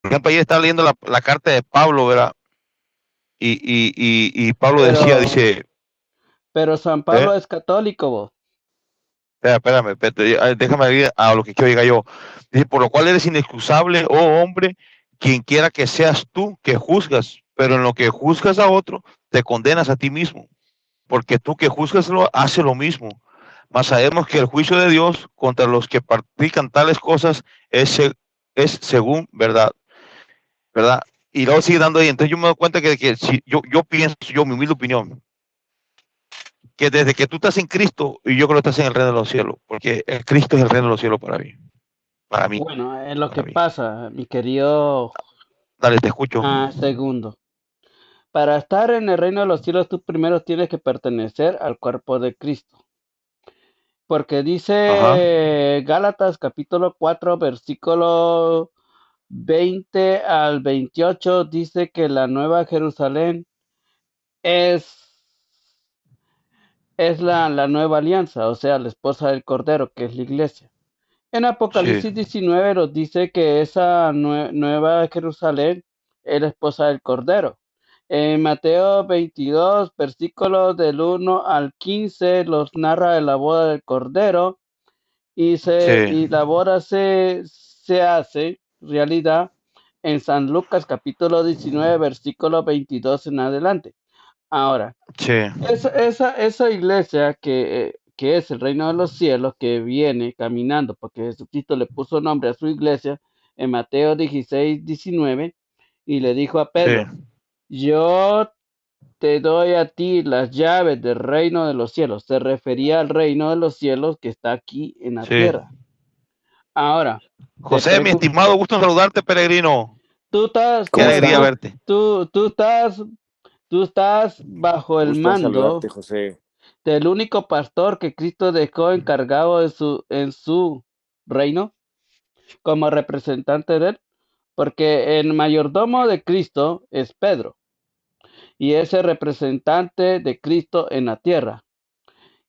Por ejemplo, ayer estaba leyendo la carta de Pablo, ¿verdad? Y Pablo decía, Pero, dice, pero San ¿eh? Pablo es católico, vos. Espérame, déjame ir a lo que quiero llegar yo. Dice, por lo cual eres inexcusable, oh hombre, quien quiera que seas tú que juzgas, pero en lo que juzgas a otro, te condenas a ti mismo, porque tú que juzgas hace lo mismo. Mas sabemos que el juicio de Dios contra los que practican tales cosas es según verdad, ¿verdad? Y luego sigue dando ahí. Entonces yo me doy cuenta que si yo pienso, mi humilde opinión, que desde que tú estás en Cristo, y yo creo que estás en el reino de los cielos, porque el Cristo es el reino de los cielos para mí, para mí, Bueno, es lo que para mí. pasa, mi querido Dale, te escucho. segundo. Para estar en el reino de los cielos, tú primero tienes que pertenecer al cuerpo de Cristo. Porque Ajá. dice Gálatas capítulo 4 versículo 20 al 28, dice que la nueva Jerusalén es, es la nueva alianza, o sea, la esposa del Cordero, que es la iglesia. En Sí, Apocalipsis 19 nos dice que esa nueva Jerusalén es la esposa del Cordero. En Mateo 22, versículos del 1 al 15, los narra de la boda del Cordero sí, y la boda se hace realidad en San Lucas capítulo 19, versículo 22 en adelante. Ahora, sí, esa iglesia que es el reino de los cielos, que viene caminando, porque Jesucristo le puso nombre a su iglesia en Mateo 16, 19, y le dijo a sí, Pedro, yo te doy a ti las llaves del reino de los cielos. Se refería al reino de los cielos que está aquí en la sí. tierra. Ahora, te José, mi pregunto, estimado, gusto en saludarte, peregrino. Qué ¿Cómo alegría está? verte. tú estás bajo el Gusto en mando saludarte, José. del único pastor que Cristo dejó encargado en su reino como representante de él, porque el mayordomo de Cristo es Pedro y es el representante de Cristo en la tierra.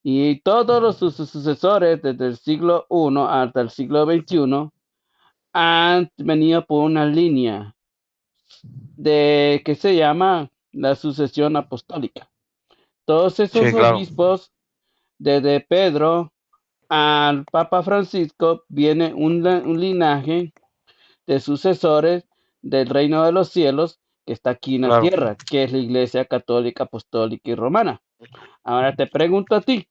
Y todos sus sucesores desde el siglo I hasta el siglo XXI han venido por una línea de que se llama la sucesión apostólica. Todos esos Sí, claro, obispos, desde Pedro al Papa Francisco, viene un linaje de sucesores del reino de los cielos que está aquí en la claro. tierra, que es la Iglesia Católica, Apostólica y Romana. Ahora te pregunto a ti,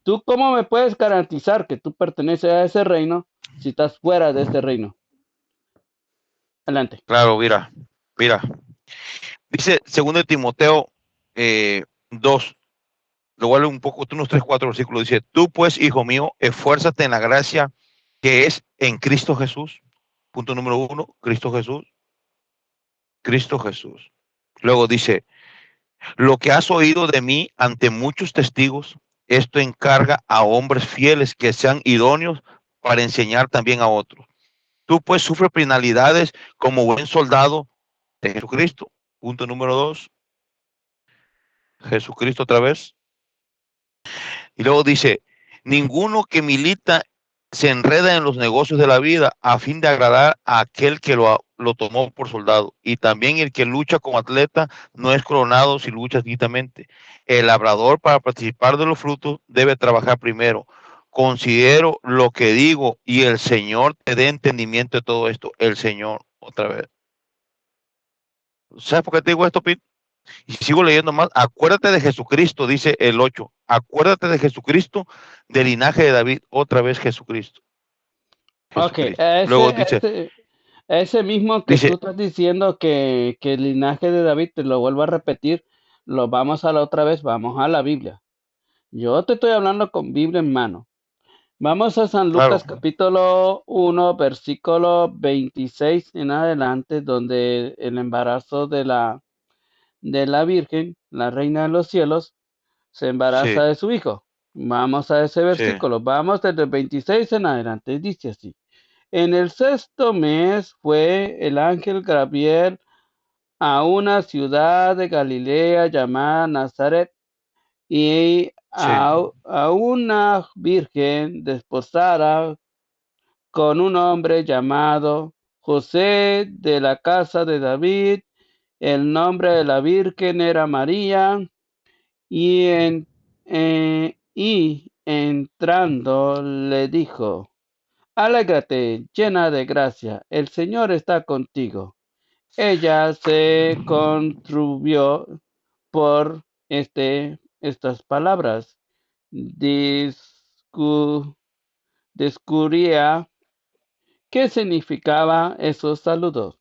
¿tú cómo me puedes garantizar que tú perteneces a ese reino si estás fuera de ese reino? Adelante. Claro, mira. Dice segundo de Timoteo 2, lo vuelve un poco, unos 3, 4 versículos. Dice, tú pues, hijo mío, esfuérzate en la gracia que es en Cristo Jesús. Punto número 1, Cristo Jesús, Cristo Jesús. Luego dice, lo que has oído de mí ante muchos testigos, esto encarga a hombres fieles que sean idóneos para enseñar también a otros. Tú pues sufre penalidades como buen soldado de Jesucristo. Punto número 2, Jesucristo otra vez. Y luego dice, ninguno que milita se enreda en los negocios de la vida a fin de agradar a aquel que lo tomó por soldado. Y también el que lucha como atleta no es coronado si lucha dignamente. El labrador para participar de los frutos debe trabajar primero. Considero lo que digo y el Señor te dé entendimiento de todo esto. El Señor, otra vez. ¿Sabes por qué te digo esto, Pete? Y sigo leyendo más. Acuérdate de Jesucristo, dice el 8. Acuérdate de Jesucristo, del linaje de David. Otra vez Jesucristo. Ok, Jesucristo. Luego ese mismo que tú dice, estás diciendo que el linaje de David, te lo vuelvo a repetir, lo vamos a la otra vez, vamos a la Biblia. Yo te estoy hablando con Biblia en mano. Vamos a San claro, Lucas capítulo 1, versículo 26 en adelante, donde el embarazo de la Virgen, la Reina de los Cielos, se embaraza sí, de su hijo. Vamos a ese sí, versículo, vamos desde el 26 en adelante, dice así. En el sexto mes fue el ángel Gabriel a una ciudad de Galilea llamada Nazaret y sí, a una virgen desposada con un hombre llamado José de la casa de David, el nombre de la Virgen era María, y entrando le dijo: Alégrate, llena de gracia, el Señor está contigo. Ella se contuvo por estas palabras. Descubría qué significaba esos saludos.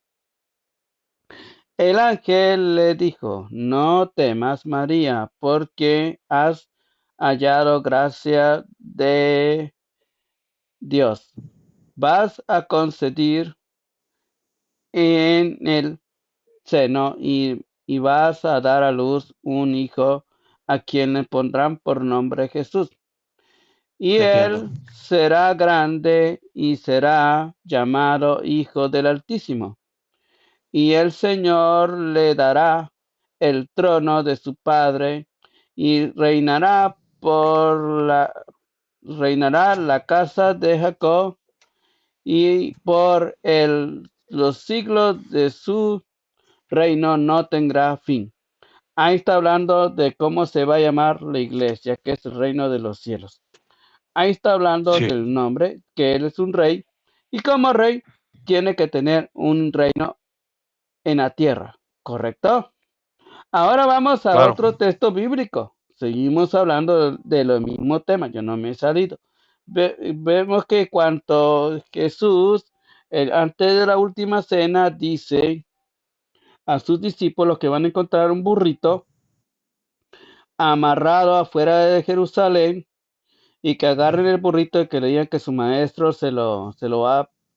El ángel le dijo: No temas, María, porque has hallado gracia de Dios. Vas a concebir en el seno y vas a dar a luz un hijo, a quien le pondrán por nombre Jesús. Y Entiendo. él será grande y será llamado Hijo del Altísimo. Y el Señor le dará el trono de su padre y reinará la casa de Jacob, y por los siglos de su reino no tendrá fin. Ahí está hablando de cómo se va a llamar la iglesia, que es el reino de los cielos. Ahí está hablando Sí, del nombre, que él es un rey, y como rey tiene que tener un reino en la tierra, ¿correcto? Ahora vamos a claro. otro texto bíblico. Seguimos hablando de lo mismo tema, yo no me he salido. Vemos que cuando Jesús, antes de la última cena, dice a sus discípulos que van a encontrar un burrito amarrado afuera de Jerusalén, y que agarren el burrito y que le digan que su maestro se lo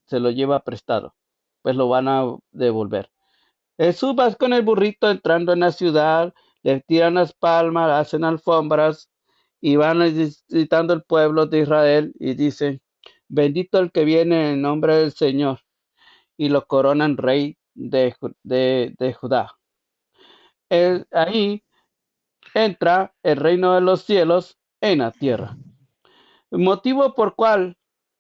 lleva prestado, pues lo van a devolver. Jesús va con el burrito entrando en la ciudad, le tiran las palmas, hacen alfombras y van visitando el pueblo de Israel y dicen: Bendito el que viene en el nombre del Señor, y lo coronan rey de Judá. Ahí entra el reino de los cielos en la tierra. El motivo por cual,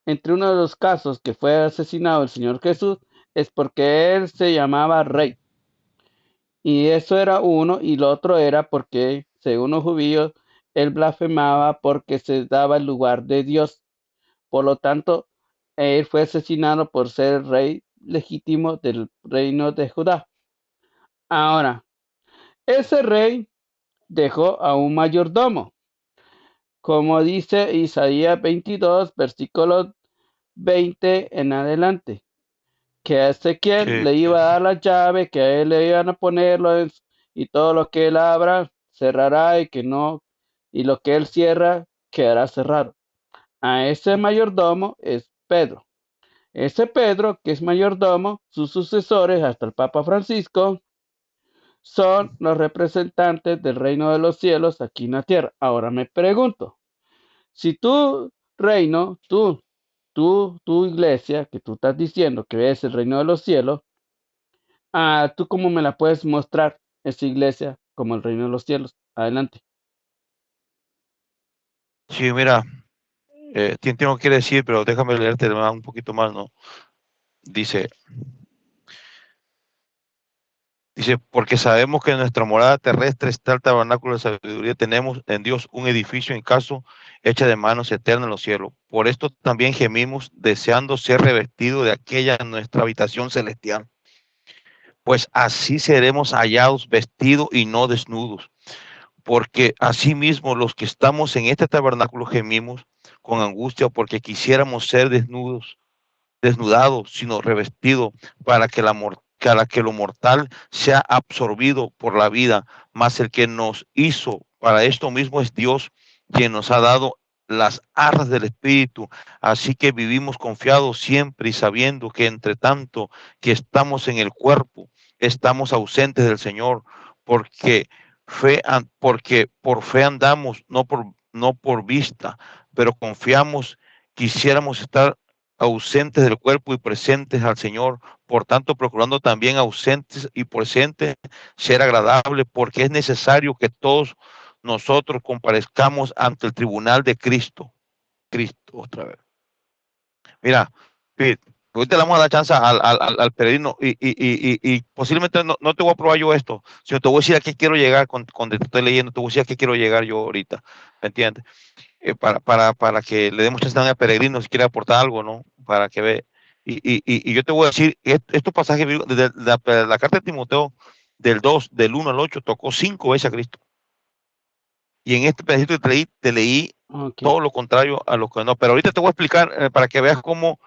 entre uno de los casos que fue asesinado el Señor Jesús, es porque él se llamaba rey. Y eso era uno, y lo otro era porque, según los judíos, él blasfemaba porque se daba el lugar de Dios. Por lo tanto, él fue asesinado por ser el rey legítimo del reino de Judá. Ahora, ese rey dejó a un mayordomo, como dice Isaías 22, versículo 20 en adelante, que a Ezequiel Sí, le iba a dar la llave, que a él le iban a ponerlo y todo lo que él abra cerrará, y lo que él cierra quedará cerrado. A ese mayordomo es Pedro. Ese Pedro, que es mayordomo, sus sucesores hasta el Papa Francisco, son los representantes del reino de los cielos aquí en la tierra. Ahora me pregunto, si tu reino, tu iglesia, que tú estás diciendo que es el reino de los cielos, ¿tú cómo me la puedes mostrar esa iglesia como el reino de los cielos? Adelante. sí, mira, tengo que decir, pero déjame leerte un poquito más, ¿no? Dice, porque sabemos que en nuestra morada terrestre está el tabernáculo de sabiduría, tenemos en Dios un edificio en caso hecha de manos eternas en los cielos. Por esto también gemimos, deseando ser revestidos de aquella nuestra habitación celestial. Pues así seremos hallados vestidos y no desnudos. Porque asimismo los que estamos en este tabernáculo gemimos con angustia porque quisiéramos ser desnudados, sino revestidos para que lo mortal sea absorbido por la vida, mas el que nos hizo para esto mismo es Dios, quien nos ha dado las arras del Espíritu. Así que vivimos confiados siempre y sabiendo que entre tanto que estamos en el cuerpo, estamos ausentes del Señor, porque porque por fe andamos, no por vista, pero confiamos, quisiéramos estar ausentes del cuerpo y presentes al Señor, por tanto procurando también ausentes y presentes ser agradable, porque es necesario que todos nosotros comparezcamos ante el tribunal de Cristo. Cristo, otra vez. Mira, Pete, Ahorita le vamos a dar chance al peregrino y posiblemente no te voy a probar yo esto, sino te voy a decir a qué quiero llegar cuando te estoy leyendo, te voy a decir a qué quiero llegar yo ahorita, ¿me entiendes? Para que le demos chance también al peregrino si quiere aportar algo, ¿no? Para que ve. Y yo te voy a decir, estos pasajes, desde la carta de Timoteo, del 1 al 8, tocó 5 veces a Cristo. Y en este pedacito que te leí Ok. todo lo contrario a lo que no. Pero ahorita te voy a explicar para que veas cómo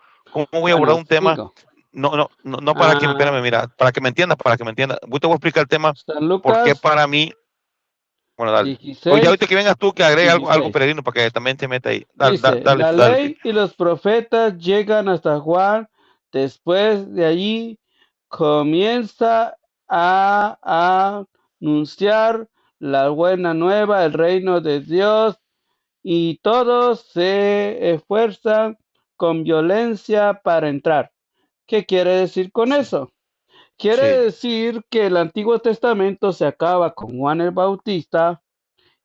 voy a abordar Bueno, un tema. sigo. No para que, Ah, espérame, mira, para que me entiendas, para que me entiendas. Yo te voy a explicar el tema, San porque Lucas para mí, bueno, dale. Oye, 16, ahorita que vengas tú, que agregue algo 16. peregrino para que también te meta ahí. Dale, dale, Dice, dale, la dale, Pete. ley y los profetas llegan hasta Juan. Después de allí comienza a anunciar la buena nueva, el reino de Dios, y todos se esfuerzan con violencia para entrar. ¿Qué quiere decir con Sí, eso? Quiere sí, decir que el Antiguo Testamento se acaba con Juan el Bautista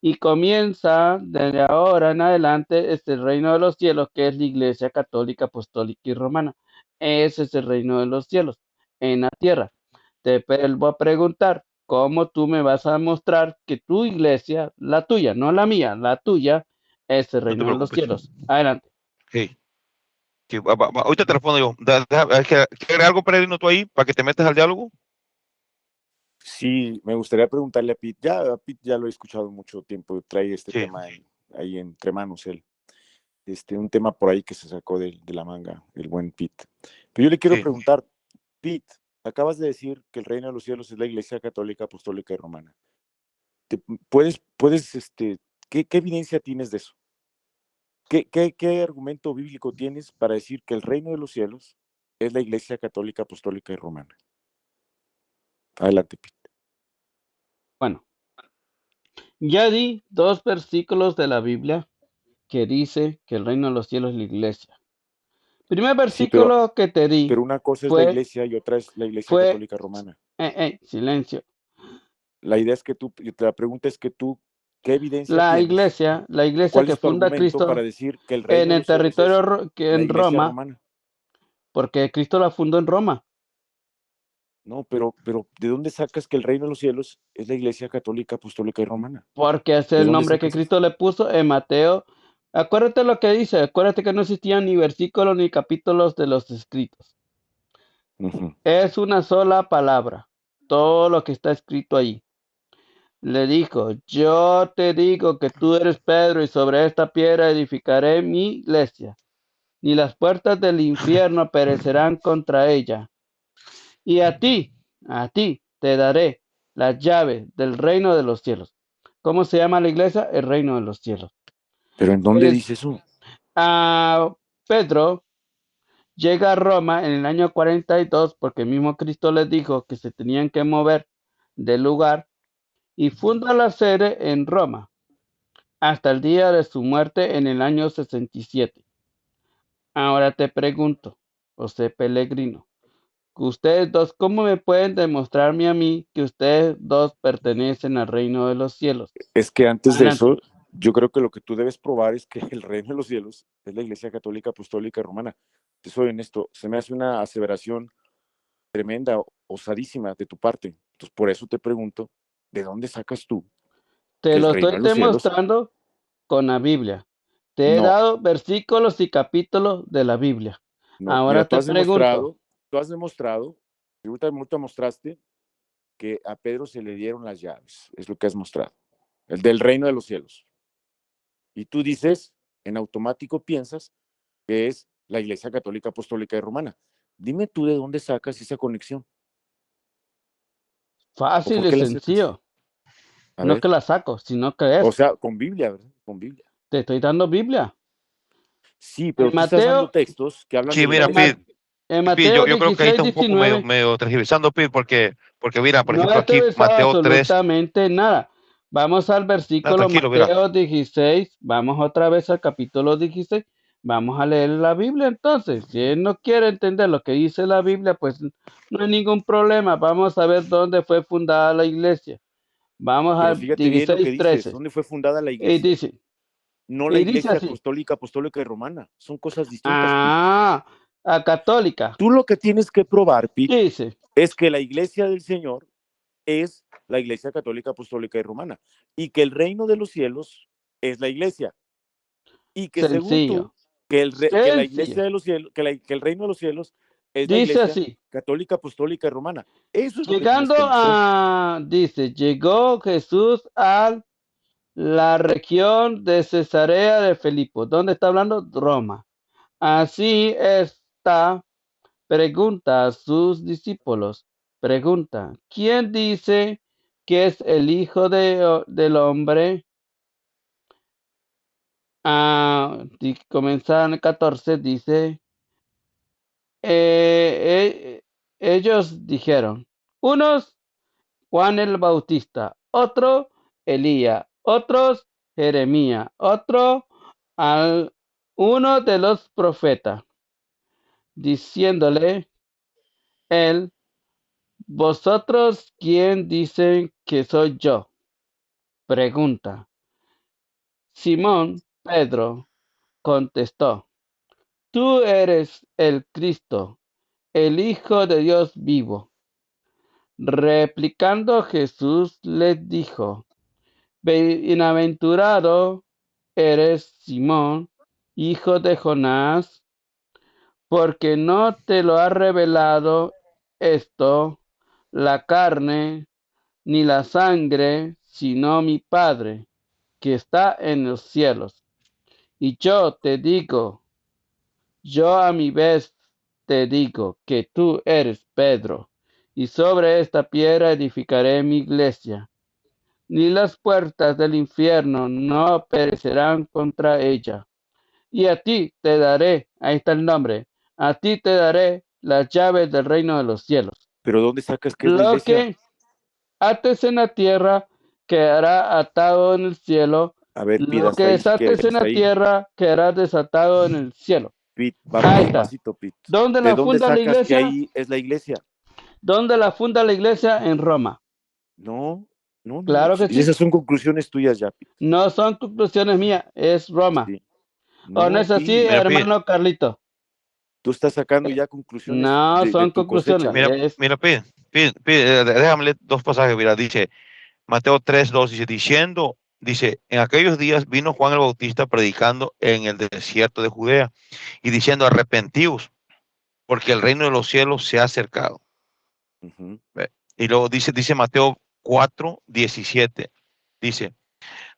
y comienza desde ahora en adelante el reino de los cielos, que es la Iglesia Católica, Apostólica y Romana. Ese es el reino de los cielos en la tierra. Te vuelvo a preguntar, ¿cómo tú me vas a mostrar que tu iglesia, la tuya, no la mía, la tuya, es el no te reino de los preocupes. cielos? Adelante. Sí, sí, ahorita te respondo yo. ¿Quieres agregar algo peregrino tú ahí para que te metas al diálogo? Sí, me gustaría preguntarle a Pete. Ya, a Pete ya lo he escuchado mucho tiempo, trae este Sí, tema ahí entre manos él. Un tema por ahí que se sacó de la manga, el buen Pete. Pero yo le quiero sí. preguntar, Pete, acabas de decir que el reino de los cielos es la Iglesia Católica, Apostólica y Romana. ¿Te, ¿qué evidencia tienes de eso? ¿Qué argumento bíblico tienes para decir que el reino de los cielos es la Iglesia Católica, Apostólica y Romana? Adelante, Pete. Bueno, ya di dos versículos de la Biblia que dice que el reino de los cielos es la iglesia. Primer Sí, pero versículo que te di una cosa es la fue, iglesia y otra es la iglesia fue, católica romana. silencio. La idea es que la pregunta es que tú, ¿qué evidencia tienes La o iglesia cuál que es tu funda argumento para Cristo decir que el reino en de el los cielos es territorio que la en iglesia Roma, romana? porque Cristo la fundó en Roma, No, pero ¿de dónde sacas que el reino de los cielos es la iglesia católica, apostólica y romana? porque es ¿De el dónde nombre que sacas eso? Cristo le puso en Mateo. Acuérdate lo que dice, acuérdate que no existían ni versículos ni capítulos de los escritos. Uh-huh. Es una sola palabra, todo lo que está escrito ahí. Le dijo, yo te digo que tú eres Pedro y sobre esta piedra edificaré mi iglesia, ni las puertas del infierno perecerán contra ella. Y a ti te daré las llaves del reino de los cielos. ¿Cómo se llama la iglesia? El reino de los cielos. ¿Pero en dónde Pues dice eso? a Pedro llega a Roma en el año 42 porque el mismo Cristo les dijo que se tenían que mover del lugar y funda la sede en Roma hasta el día de su muerte en el año 67. Ahora te pregunto, José Pellegrino, ustedes dos, ¿cómo me pueden demostrarme a mí que ustedes dos pertenecen al reino de los cielos? Es que antes de Adelante. eso, yo creo que lo que tú debes probar es que el reino de los cielos es la iglesia católica, apostólica y romana. Te soy honesto, se me hace una aseveración tremenda, osadísima de tu parte. Entonces, por eso te pregunto, ¿de dónde sacas tú Te que el lo reino estoy de los cielos? demostrando con la Biblia. Te he No, dado versículos y capítulos de la Biblia. no. Mira, Ahora te pregunto, tú has demostrado, y ahorita mostraste que a Pedro se le dieron las llaves. Es lo que has mostrado. El del reino de los cielos. Y tú dices, en automático piensas que es la Iglesia Católica Apostólica y Romana. Dime tú de dónde sacas esa conexión. ¿O fácil por y qué la sacas? sencillo. A No ver. que la saco, sino que O es. sea, con Biblia, ¿verdad? Con Biblia. Te estoy dando Biblia. Sí, En pero tú estás dando Mateo, textos que hablan de Sí, mira, en, libertad. Ma- Pete, en Pete, Mateo yo creo que ahí 16, está un poco 19, medio tergiversando, Pete, porque mira, por no ejemplo, he aquí revisado Mateo 3, absolutamente nada. Vamos al versículo tranquilo, mira, Mateo 16, vamos otra vez al capítulo 16, vamos a leer la Biblia entonces. Si él no quiere entender lo que dice la Biblia, pues no hay ningún problema. Vamos a ver dónde fue fundada la iglesia. Vamos Pero al fíjate bien lo que 16, dices. 13. ¿Dónde fue fundada la Y iglesia? dice, No la y dice Iglesia así. Apostólica, Apostólica y Romana. Son cosas distintas, Pete. Ah, católica. Tú lo que tienes que probar, Pete, Dice, es que la iglesia del Señor es la iglesia católica, apostólica y romana, y que el reino de los cielos es la iglesia, y que según tú, sencillo, que la iglesia sencillo. de los cielos, que el reino de los cielos es la Dice iglesia así, católica, apostólica y romana. Eso es lo que tienes llegando que demostrar. dice, llegó Jesús a la región de Cesarea de Filipo. ¿Dónde está hablando? Roma. Así está, pregunta a sus discípulos, pregunta, ¿quién dice que es el Hijo del Hombre? Comenzar en el 14, dice, ellos dijeron, unos Juan el Bautista, otro Elías, otros Jeremías, otro uno de los profetas, diciéndole él, ¿vosotros quién dicen que soy yo? Pregunta. Simón Pedro contestó, tú eres el Cristo, el Hijo de Dios vivo. Replicando Jesús les dijo, bienaventurado eres Simón, hijo de Jonás, porque no te lo ha revelado esto la carne ni la sangre, sino mi Padre que está en los cielos. Y yo te digo, yo a mi vez te digo que tú eres Pedro, y sobre esta piedra edificaré mi iglesia, ni las puertas del infierno no perecerán contra ella. Y a ti te daré, ahí está el nombre, a ti te daré las llaves del reino de los cielos. Pero ¿dónde sacas que es la Lo iglesia? que ates en la tierra quedará atado en el cielo, A ver, Pete, lo hasta que ahí si quieres, desates en hasta la ahí. tierra quedará desatado en el cielo. Pete, Ahí vamos está. despacito, Pete. ¿Dónde ¿De la dónde funda la sacas que iglesia? ahí es la iglesia? ¿Dónde la funda la iglesia? En Roma. No. Claro que sí. Esas son conclusiones tuyas ya, Pete. No son conclusiones mías, es Roma. Sí. ¿O no No, es así, Pete, Mira, Pete, hermano Carlito? tú estás sacando ya conclusiones No de son tu cosecha. conclusiones. mira, déjame leer dos pasajes, mira, dice Mateo 3, 2, dice, en aquellos días vino Juan el Bautista predicando en el desierto de Judea y diciendo, arrepentíos, porque el reino de los cielos se ha acercado. Ujú. ¿Ve? Y luego dice Mateo 4, 17, dice,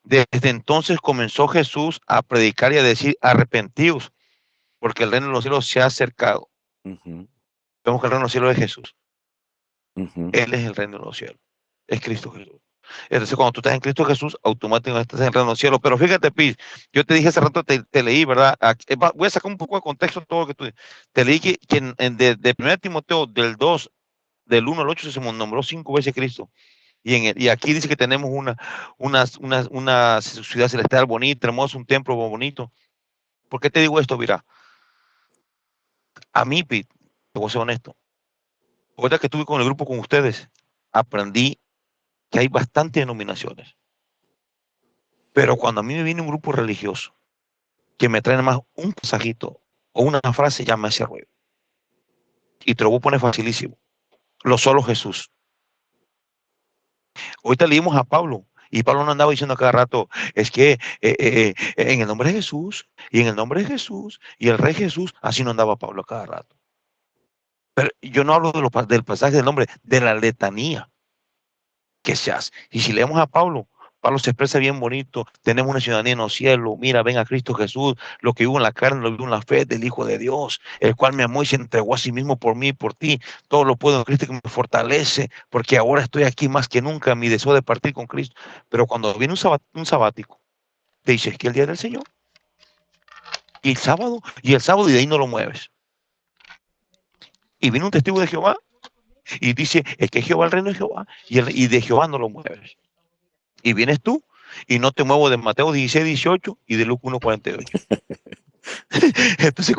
desde entonces comenzó Jesús a predicar y a decir, arrepentíos, porque el reino de los cielos se ha acercado. Ujú. Vemos que el reino de los cielos es Jesús. Ujú. Él es el reino de los cielos. Es Cristo Jesús. Entonces, cuando tú estás en Cristo Jesús, automáticamente estás en el reino de los cielos. Pero fíjate, Pi, yo te dije hace rato, te leí, ¿verdad? Voy a sacar un poco de contexto todo lo que tú dices. Te leí que de 1 Timoteo, del 1 al 8, se nombró 5 veces Cristo. Y aquí dice que tenemos una ciudad celestial bonita, hermosa, un templo bonito. ¿Por qué te digo esto? Mira, a mí, Pete, te voy a ser honesto. Ahorita que estuve con el grupo con ustedes, aprendí que hay bastantes denominaciones. Pero cuando a mí me viene un grupo religioso que me trae más un pasajito o una frase, ya me hace ruido. Y te lo voy a poner facilísimo. Lo solo Jesús. Ahorita leímos a Pablo. Y Pablo no andaba diciendo a cada rato, es que en el nombre de Jesús, y en el nombre de Jesús, y el Rey Jesús, así no andaba Pablo a cada rato. Pero yo no hablo del pasaje del nombre, de la letanía que se hace. Y si leemos a Pablo, Pablo se expresa bien bonito, tenemos una ciudadanía en los cielos, mira, ven a Cristo Jesús, lo que vivo en la carne, lo vivo en la fe del Hijo de Dios, el cual me amó y se entregó a sí mismo por mí y por ti, todo lo puedo en Cristo que me fortalece, porque ahora estoy aquí más que nunca, mi deseo de partir con Cristo. Pero cuando viene un sabático, te dices que el día del Señor, y el sábado y de ahí no lo mueves. Y viene un testigo de Jehová y dice, es que Jehová, el reino de Jehová, y de Jehová no lo mueves. Y vienes tú y no te muevo de Mateo 16, 18 y de Lucas 1, 48. Entonces,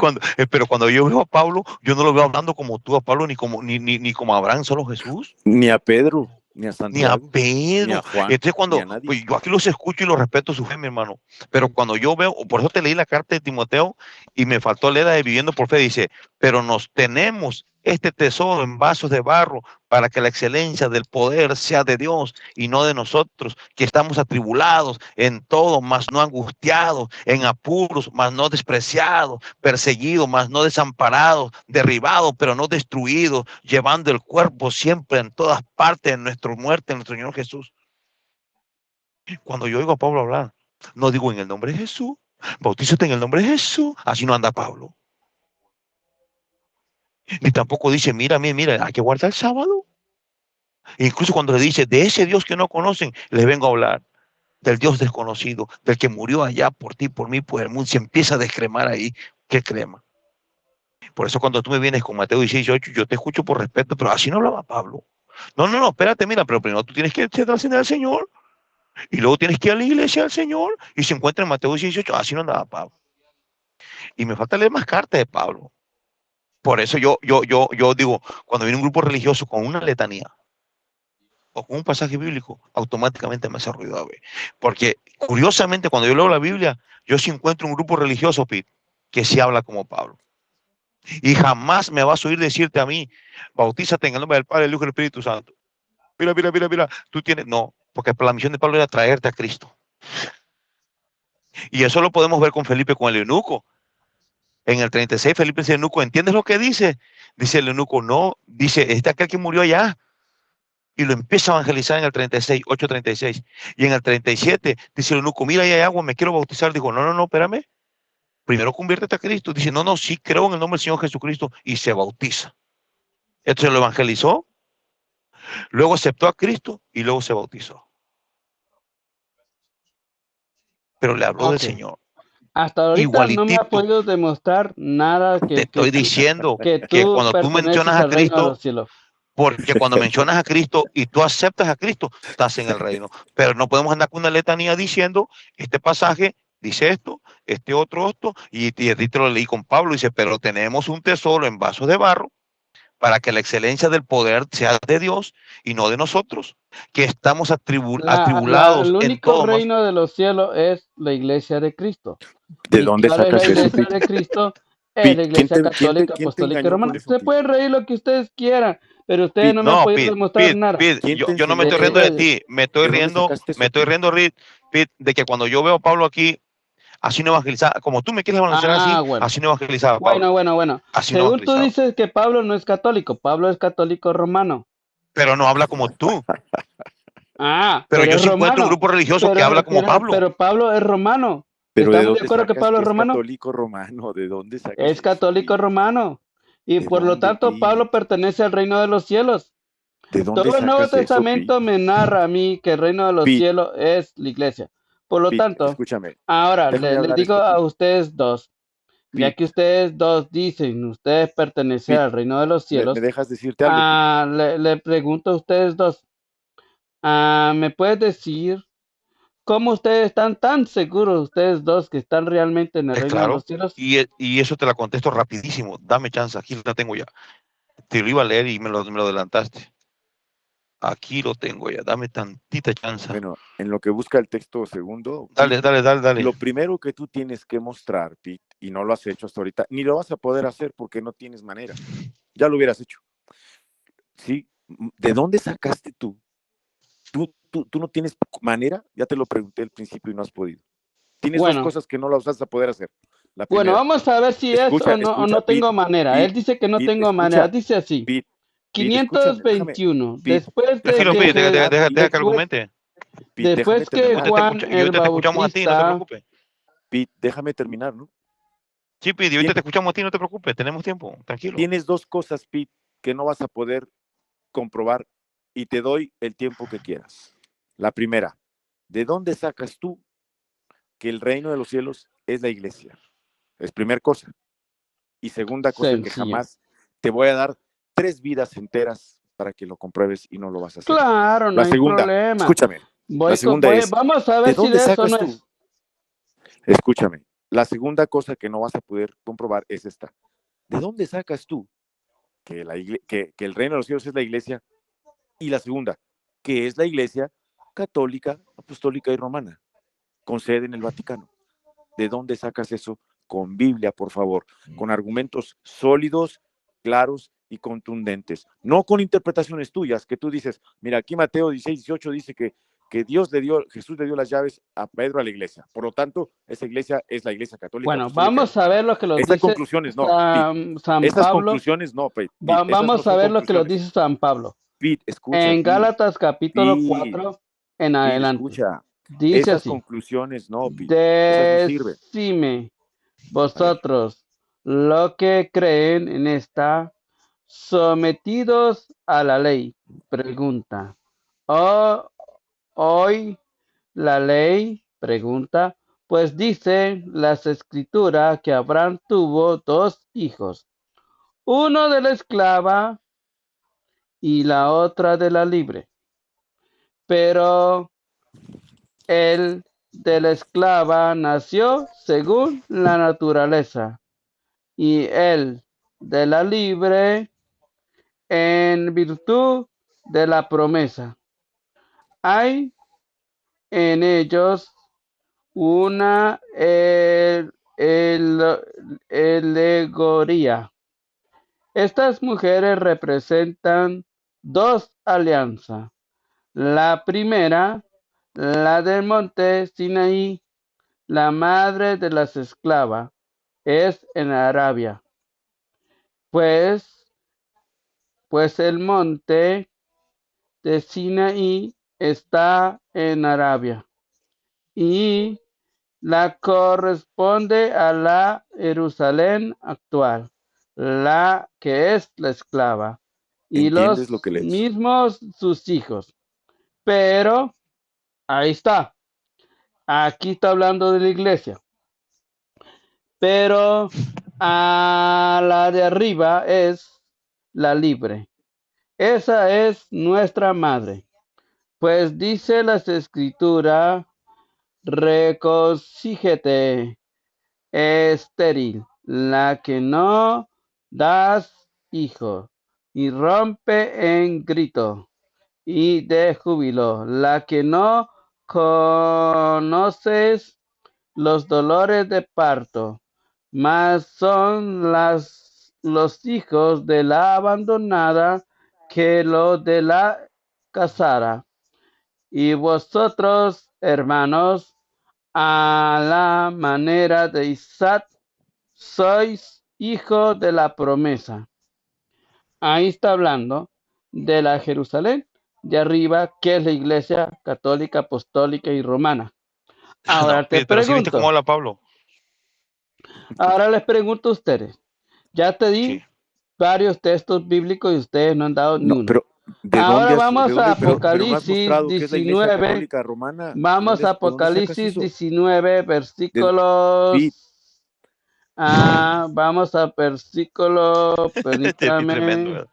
pero cuando yo veo a Pablo, yo no lo veo hablando como tú a Pablo, ni como Abraham, solo Jesús. Ni a Pedro. Ni a ni a Santiago, ni Pedro. a Juan, Entonces, ni cuando a nadie. pues, yo aquí los escucho y los respeto su fe, mi hermano, pero cuando yo veo, por eso te leí la carta de Timoteo y me faltó leer la de Viviendo por Fe, dice, pero nos tenemos este tesoro en vasos de barro para que la excelencia del poder sea de Dios y no de nosotros, que estamos atribulados en todo, mas no angustiados, en apuros, mas no despreciados, perseguidos, mas no desamparados, derribados, pero no destruidos, llevando el cuerpo siempre en todas partes en nuestra muerte, en nuestro Señor Jesús. Cuando yo oigo a Pablo hablar, no digo en el nombre de Jesús, bautízate en el nombre de Jesús, así no anda Pablo. Ni tampoco dice, mira, hay que guardar el sábado. Incluso cuando le dice, de ese Dios que no conocen, les vengo a hablar. Del Dios desconocido, del que murió allá por ti, por mí, por el mundo. Se empieza a descremar ahí. ¿Qué crema? Por eso cuando tú me vienes con Mateo 16:8, yo te escucho por respeto, pero así no hablaba Pablo. No, espérate, mira, pero primero tú tienes que hacer la cena del Señor y luego tienes que ir a la iglesia del Señor y se encuentra en Mateo 18, así no andaba Pablo. Y me falta leer más cartas de Pablo. Por eso yo digo, cuando viene un grupo religioso con una letanía o con un pasaje bíblico, automáticamente me hace ruido a ver. Porque curiosamente, cuando yo leo la Biblia, yo sí encuentro un grupo religioso, Pete, que sí habla como Pablo. Y jamás me vas a oír decirte a mí, bautízate en el nombre del Padre, del Hijo y del Espíritu Santo. Mira, tú tienes, no, porque la misión de Pablo era traerte a Cristo. Y eso lo podemos ver con Felipe, con el eunuco. En el 36, Felipe dice, eunuco, ¿entiendes lo que dice? Dice el eunuco, no, dice, este aquel que murió allá. Y lo empieza a evangelizar en el 36, 8:36. Y en el 37 dice el eunuco, mira, ahí hay agua, me quiero bautizar. Dijo, no, espérame. Primero conviértete a Cristo. Dice, no, sí creo en el nombre del Señor Jesucristo. Y se bautiza. Entonces lo evangelizó, luego aceptó a Cristo y luego se bautizó. Pero le habló del Señor. Hasta ahorita no me ha Igualitito. podido demostrar nada Te estoy diciendo que que tú cuando tú perteneces mencionas a al reino de Cristo, los cielos. porque cuando mencionas a Cristo y tú aceptas a Cristo, estás en el reino. Pero no podemos andar con una letanía diciendo, este pasaje dice esto, este otro esto, y te lo leí con Pablo, dice, pero tenemos un tesoro en vasos de barro para que la excelencia del poder sea de Dios y no de nosotros, que estamos atribulados El en único todo más. reino de los cielos es la iglesia de Cristo. ¿De ¿Y dónde cuál es la sacas eso, iglesia Pete? de Cristo? Es la Pete, iglesia católica, quién te apostólica y engañó con romana. eso, Se Pete? pueden reír lo que ustedes quieran, pero ustedes Pete, no me han No, podido demostrar nada. ¿quién te yo no me enseñó estoy eso? riendo de Entonces, ti, ¿De dónde sacaste eso, Pete, de que cuando yo veo a Pablo aquí, así no evangelizaba, como tú me quieres evangelizar así, bueno. así no evangelizaba Pablo, Bueno. así no Según tú evangelizaba. dices que Pablo no es católico, Pablo es católico romano. Pero no habla como tú. Pero Pero yo es sí encuentro un romano. grupo religioso que habla como Pablo. Pero Pablo es romano. ¿Pero de ¿Estamos de dónde acuerdo que sacas Pablo que es es romano? católico romano? ¿De dónde sacas Es eso, católico Pete? romano. Y ¿De por lo dónde, tanto, Pablo Pete? pertenece al reino de los cielos. ¿De dónde Todo el Nuevo sacas eso, Pete? Testamento me narra a mí que el reino de los Pete, cielos es la iglesia. Por lo Pete, tanto, escúchame. ahora Déjame les hablar digo esto, a Pete. ustedes dos, ya que Pete, ustedes dos dicen, ustedes pertenecen Pete, al reino de los ¿me cielos, dejas decirte algo, Pete? le pregunto a ustedes dos, ¿me puedes decir cómo ustedes están tan seguros, ustedes dos, que están realmente en el Es reino de claro. los cielos? Y eso te la contesto rapidísimo. Dame chance, aquí la tengo ya. Te lo iba a leer y me lo adelantaste. Aquí lo tengo ya. Dame tantita chance. Bueno, en lo que busca el texto segundo, Dale. lo primero que tú tienes que mostrar, Pete, y no lo has hecho hasta ahorita, ni lo vas a poder hacer porque no tienes manera. Ya lo hubieras hecho. ¿Sí? ¿De dónde sacaste tú? Tú no tienes manera, ya te lo pregunté al principio y no has podido. Tienes dos cosas que no las vas a poder hacer. La primera, vamos a ver si es o no tengo manera. Él dice que no tengo manera. Dice así. Pete, 521. Después Tranquilo, de Pete, que deja que argumente. después que Juan el ahorita te escuchamos a ti, no te Bautista. preocupes. Pete, déjame terminar, ¿no? Sí, Pete, ahorita te escuchamos a ti, no te preocupes, tenemos tiempo, tranquilo. Tienes dos cosas, Pete, que no vas a poder comprobar y te doy el tiempo que quieras. La primera, ¿de dónde sacas tú que el reino de los cielos es la iglesia? Es primera cosa. Y segunda cosa, que jamás te voy a dar 3 vidas enteras para que lo compruebes y no lo vas a hacer. Claro, no La hay segunda, problema. escúchame. La segunda es, vamos a ver ¿de dónde si de eso sacas no tú? es. Escúchame. La segunda cosa que no vas a poder comprobar es esta. ¿De dónde sacas tú que el reino de los cielos es la iglesia? Y la segunda, que es la Iglesia Católica, Apostólica y Romana, con sede en el Vaticano. ¿De dónde sacas eso? Con Biblia, por favor, con argumentos sólidos, claros y contundentes, no con interpretaciones tuyas, que tú dices, mira, aquí Mateo 16:18 dice que Jesús le dio las llaves a Pedro a la iglesia, por lo tanto, esa iglesia es la Iglesia Católica, Bueno, Apostólica y vamos a Romana. ver lo que lo Esas dice conclusiones no, Pete. San Esas Pablo. conclusiones no, Pete. Esas no Vamos a son ver lo que lo conclusiones. dice San Pablo. Pete, escucha, En Pete. Gálatas capítulo Pete, 4 en Pete, adelante. escucha. Dice Esas así: conclusiones no, Pete. Esas no sirven. Decidme vosotros lo que creen en esta, sometidos a la ley. Pregunta. Hoy la ley pregunta, pues dice las escrituras que Abraham tuvo 2 hijos, uno de la esclava y la otra de la libre. Pero el de la esclava nació según la naturaleza, y el de la libre en virtud de la promesa. Hay en ellos una alegoría. Estas mujeres representan 2 alianzas. La primera, la del monte Sinaí, la madre de las esclavas, es en Arabia, pues el monte de Sinaí está en Arabia, y la corresponde a la Jerusalén actual, la que es la esclava, y ¿Entiendes los lo que lees? mismos sus hijos. Pero, ahí está, aquí está hablando de la iglesia. Pero a la de arriba es la libre. Esa es nuestra madre. Pues dice las escrituras, recocíjate, estéril, la que no das hijo, y rompe en grito y de júbilo, la que no conoces los dolores de parto, mas son los hijos de la abandonada que los de la casada. Y vosotros, hermanos, a la manera de Isaac, sois hijos de la promesa. Ahí está hablando de la Jerusalén de arriba, que es la Iglesia Católica, Apostólica y Romana. Ahora No, pero sí viste cómo habla Pablo. Ahora les pregunto a ustedes. Ya te di Sí. varios textos bíblicos y ustedes no han dado ni No, uno. pero ¿de Ahora dónde vamos a pero me has Apocalipsis mostrado que es la Iglesia 19. Católica Romana? Vamos a ¿De dónde sacas Apocalipsis eso? 19, De- versículos. Pete, Vamos a versículo. Este es tremendo, Permítame. ¿verdad?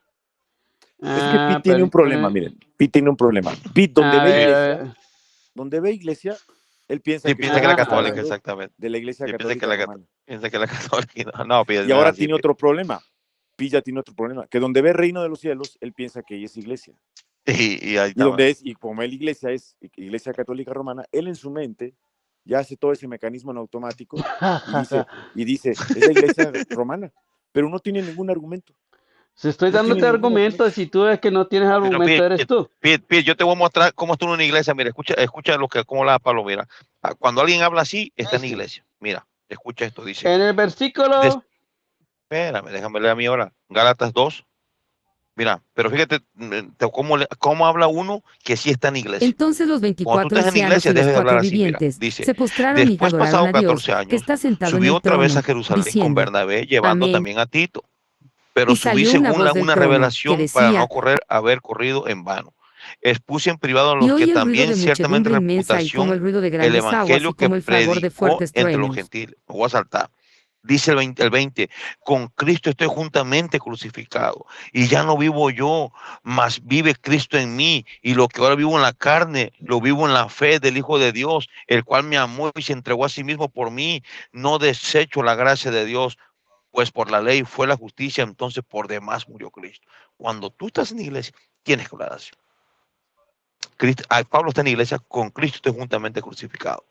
es que Pete tiene un problema, Permítame. miren. Pete tiene un problema. Pete, donde A ve ver, iglesia, él piensa Sí, que piensa que la está católica, hablando exactamente. de la Iglesia Sí, Católica Romana. piensa que la católica. No, Pete, Y no es ahora así, tiene Pete. otro problema. Pete ya tiene otro problema, que donde ve Reino de los Cielos, él piensa que ella es iglesia. Y ahí Y está. donde es, y como él iglesia es Iglesia Católica Romana, él en su mente ya hace todo ese mecanismo en automático y dice, es la Iglesia Romana, pero no tiene ningún argumento. Si estoy No tiene dándote ningún argumentos, argumento. si tú ves que no tienes Pero argumento, eres tú. Pete, yo te voy a mostrar cómo está en una iglesia. Mira, escucha cómo habla Pablo. Mira, cuando alguien habla así, está en la iglesia. Mira, escucha esto, dice. En el versículo. Espérame, déjame leer a mí ahora. Gálatas 2. Mira, pero fíjate cómo habla uno que sí está en iglesia. Entonces los Cuando tú 24 estás en ancianos iglesia, y los debes de hablar 4 así. Mira, vivientes dice, se postraron y después adoraron pasado a Dios, 14 que años, está sentado en subió el otra vez a trono, Jerusalén con diciendo, Bernabé, llevando amén. también a Tito. Pero Y subí salió una según voz del una trono, que revelación para no decía, haber corrido en vano. Expuse en privado a y los que oí el ruido también de ciertamente muchedumbre inmensa y como reputación el ruido de el grandes aguas evangelio y que como el fragor de predicó fuertes entre los truenos. gentiles. Me voy a saltar. Dice el 20, con Cristo estoy juntamente crucificado y ya no vivo yo, mas vive Cristo en mí, y lo que ahora vivo en la carne, lo vivo en la fe del Hijo de Dios, el cual me amó y se entregó a sí mismo por mí. No desecho la gracia de Dios, pues por la ley fue la justicia, entonces por demás murió Cristo. Cuando tú estás en la iglesia, tienes que hablar así. Pablo está en la iglesia con Cristo, está juntamente crucificado.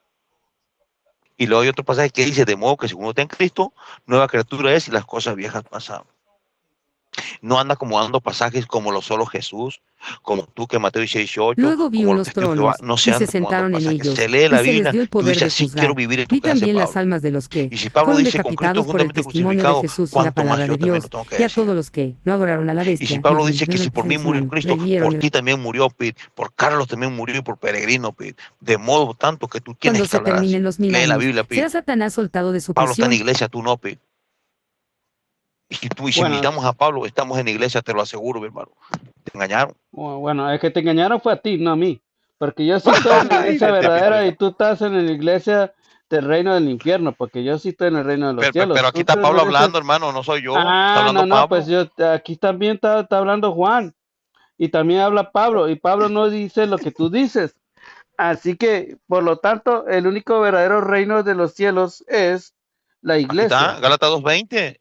Y luego hay otro pasaje que dice, de modo que si uno está en Cristo, nueva criatura es y las cosas viejas pasan. No anda como dando pasajes como lo solo Jesús, como tú que Mateo 18, Luego vi como los unos testigos de Jehová. tronos, No se y se anda como dando sentaron en pasajes. ellos, Se lee y la se les Biblia, dio el tú poder dices, de así quiero juzgar. vivir esto Vi que hace también las Pablo. almas de los que Y si Pablo fueron dice, con Cristo decapitados por el juntamente testimonio de crucificado, Jesús y la ¿cuánto más palabra yo de también Dios, lo tengo que y a decir? todos los que no adoraron a la Y si bestia, ni Pablo dice que si por mí murió Cristo, por ti también murió, por Carlos también murió y por Peregrino, de modo tanto que tú tienes cuando que se hablar así. terminen los Lee la 1000 años, Biblia, será Satanás soltado de su Pablo está en la prisión. iglesia, tú no, Y si Bueno, miramos a Pablo, estamos en la iglesia, te lo aseguro, mi hermano. Te engañaron. bueno, es que te engañaron fue a ti, no a mí. Porque yo sí estoy en la Ay, iglesia vete, verdadera Pitre. y tú estás en la iglesia del reino del infierno, porque yo sí estoy en el reino de los Pero cielos. aquí Tú está Pablo perteneces. hablando, hermano, no soy yo. Está Ah, hablando no, pues Pablo. yo aquí también está hablando Juan y también habla Pablo y Pablo no dice lo que tú dices. Así que, por lo tanto, el único verdadero reino de los cielos es la Aquí está, iglesia. Gálatas 2:20.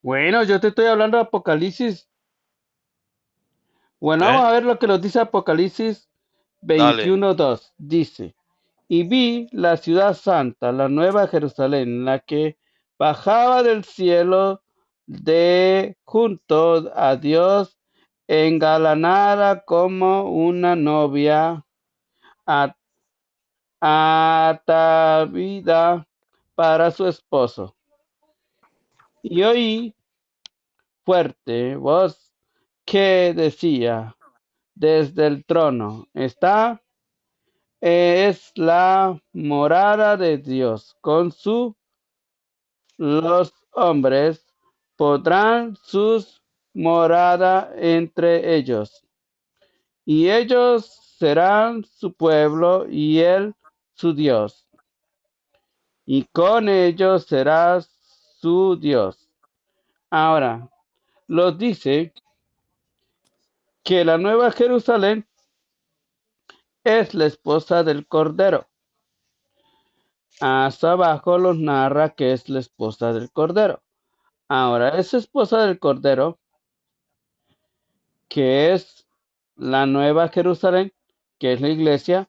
Bueno, yo te estoy hablando de Apocalipsis. Bueno, vamos ¿Eh? a ver lo que nos dice Apocalipsis Dale. 21:2. Dice, y vi la ciudad santa, la nueva Jerusalén, la que bajaba del cielo de junto a Dios, engalanada como una novia a- atavída para su esposo. Y oí fuerte voz que decía desde el trono, es la morada de Dios. Los hombres podrán sus morada entre ellos, y ellos serán su pueblo y él su Dios, y con ellos será su Dios. Ahora, los dice que la nueva Jerusalén es la esposa del Cordero. Hasta abajo los narra que es la esposa del Cordero. Ahora, esa esposa del Cordero, que es la nueva Jerusalén, que es la iglesia,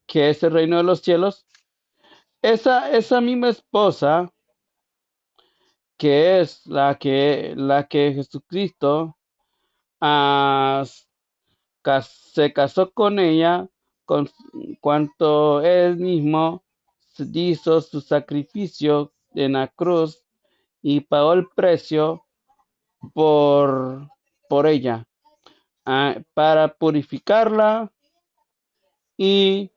que es el reino de los cielos, esa misma esposa, que es la que Jesucristo ah, se casó con ella, con cuanto él mismo hizo su sacrificio en la cruz y pagó el precio por ella, para purificarla y,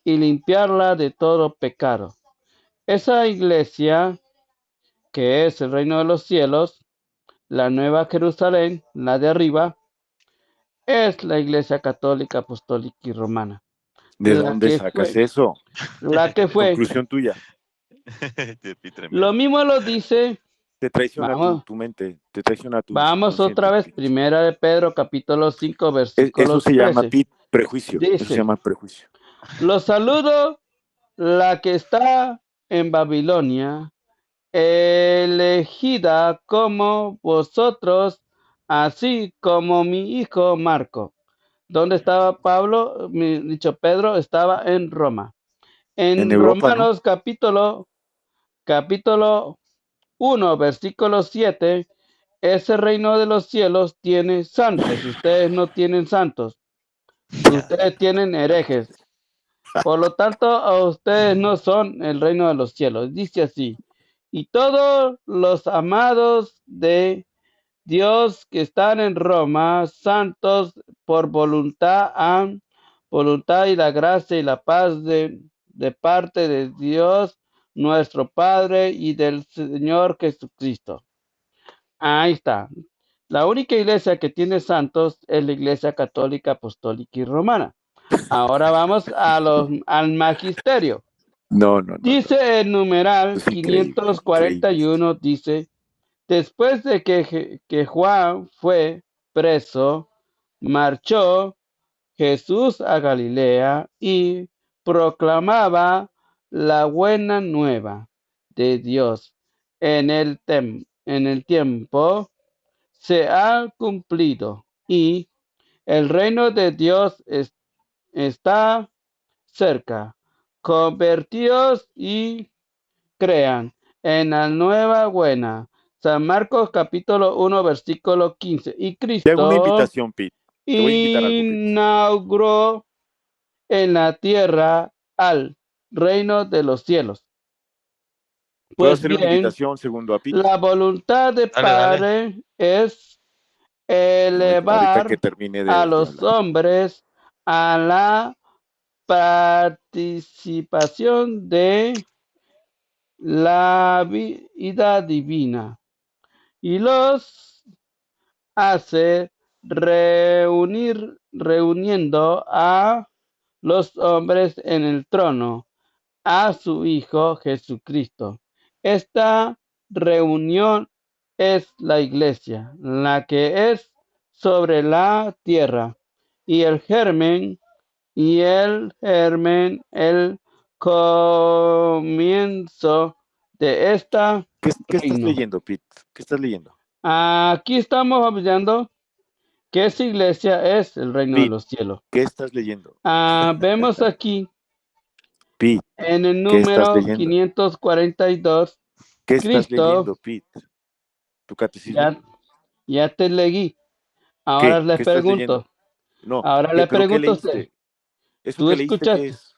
y limpiarla de todo pecado. Esa iglesia, que es el reino de los cielos, la nueva Jerusalén, la de arriba, es la iglesia católica, apostólica y romana. ¿De dónde sacas eso? La que fue. Conclusión tuya. Lo mismo lo dice. Te traiciona Vamos, tu mente, te traiciona tu vamos otra vez, subconsciente. primera de Pedro, capítulo 5, versículo Eso se llama 13. prejuicio. Eso se Dice, llama prejuicio. los saludo la que está en Babilonia, elegida como vosotros, así como mi hijo Marco. ¿Dónde estaba Pablo? Dicho Pedro estaba en Roma. En En Europa, ¿no? Romanos capítulo 1, versículo 7, ese reino de los cielos tiene santos. Ustedes no tienen santos. Ustedes tienen herejes. Por lo tanto, a ustedes no son el reino de los cielos. Dice así. Y todos los amados de Dios que están en Roma, santos por voluntad y la gracia y la paz de parte de Dios, nuestro Padre y del Señor Jesucristo. Ahí está. La única iglesia que tiene santos es la iglesia católica, apostólica y romana. Ahora vamos al magisterio. No. Dice el numeral Es increíble, 541, dice, después de que Juan fue preso, marchó Jesús a Galilea y proclamaba la buena nueva de Dios. En el tiempo se ha cumplido y El reino de Dios está cerca. Convertíos y crean en la nueva buena. San Marcos capítulo 1 versículo 15. Y Te hago una Cristo invitación, Pete. Te voy a invitar a algo, Pete. inauguró en la tierra al reino de los cielos. ¿Puedo Pues hacer una bien, invitación segundo a Pete? la voluntad de Dale, dale. Padre es Ahorita que elevar termine a de los hablar. hombres a la participación de la vida divina y los hace reuniendo a los hombres en el trono, a su Hijo Jesucristo. Esta reunión es la iglesia, la que es sobre la tierra, y el germen, el comienzo de esta ¿Qué estás reino. leyendo, Pete? ¿Qué estás leyendo? Aquí estamos hablando que esa iglesia es el reino de Pete, los cielos. ¿qué estás leyendo? Vemos aquí Pete, en el ¿qué estás número leyendo? 542, ¿Qué estás Cristo, leyendo, Pete? ¿Tu catecismo? ya te leí. Ahora ¿Qué? les ¿Qué estás leyendo? pregunto, No, ahora le ¿pero qué pregunto a usted, leíste? ¿Eso ¿tú que leíste qué escuchaste? es?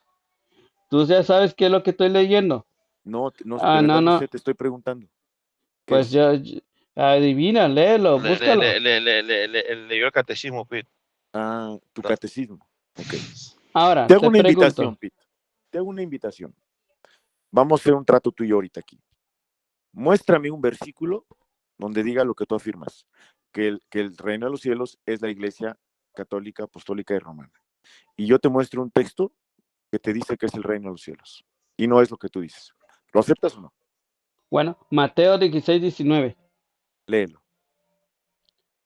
¿Tú ya sabes qué es lo que estoy leyendo? No, de verdad no sé, te estoy preguntando. ¿Qué Pues es? adivina, léelo, búscalo. Leyó el catecismo, Pete. Ah, tu catecismo. Ok. Ahora, Te hago te una invitación, pregunto, Pete. Te hago una invitación. Vamos a hacer un trato tú y yo ahorita aquí. Muéstrame un versículo donde diga lo que tú afirmas, que el reino de los cielos es la iglesia católica, apostólica y romana. Y yo te muestro un texto que te dice que es el reino de los cielos. Y no es lo que tú dices. ¿Lo aceptas o no? bueno, Mateo 16, 19. Léelo.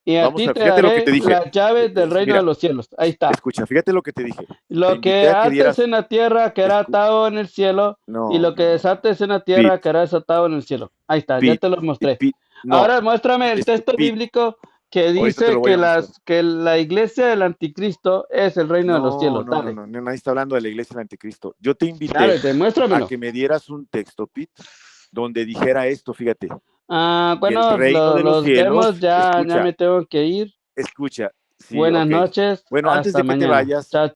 Y a Vamos ti a, te fíjate lo que daré te dije. las llaves del reino de Mira, los cielos. Ahí está. escucha, fíjate lo que te dije. Te Lo invité que a que ates dieras. en la tierra quedará atado en el cielo, y No, lo que no, no. desates en la tierra Pete, quedará desatado en el cielo. Ahí está, ya Pete, te lo mostré. no. Ahora muéstrame el texto Pete, bíblico que ahorita te lo dice voy a mostrar. que la iglesia del anticristo es el reino de los cielos. Dale, Nadie está hablando de la iglesia del anticristo. Yo te invité dale, a demuéstramelo. que me dieras un texto, Pete, donde dijera esto, fíjate, que el Bueno, reino de los los cielos, vemos, ya me tengo que ir. escucha, sí, Buenas ok. noches, Bueno, antes hasta de que te mañana. vayas, Chao.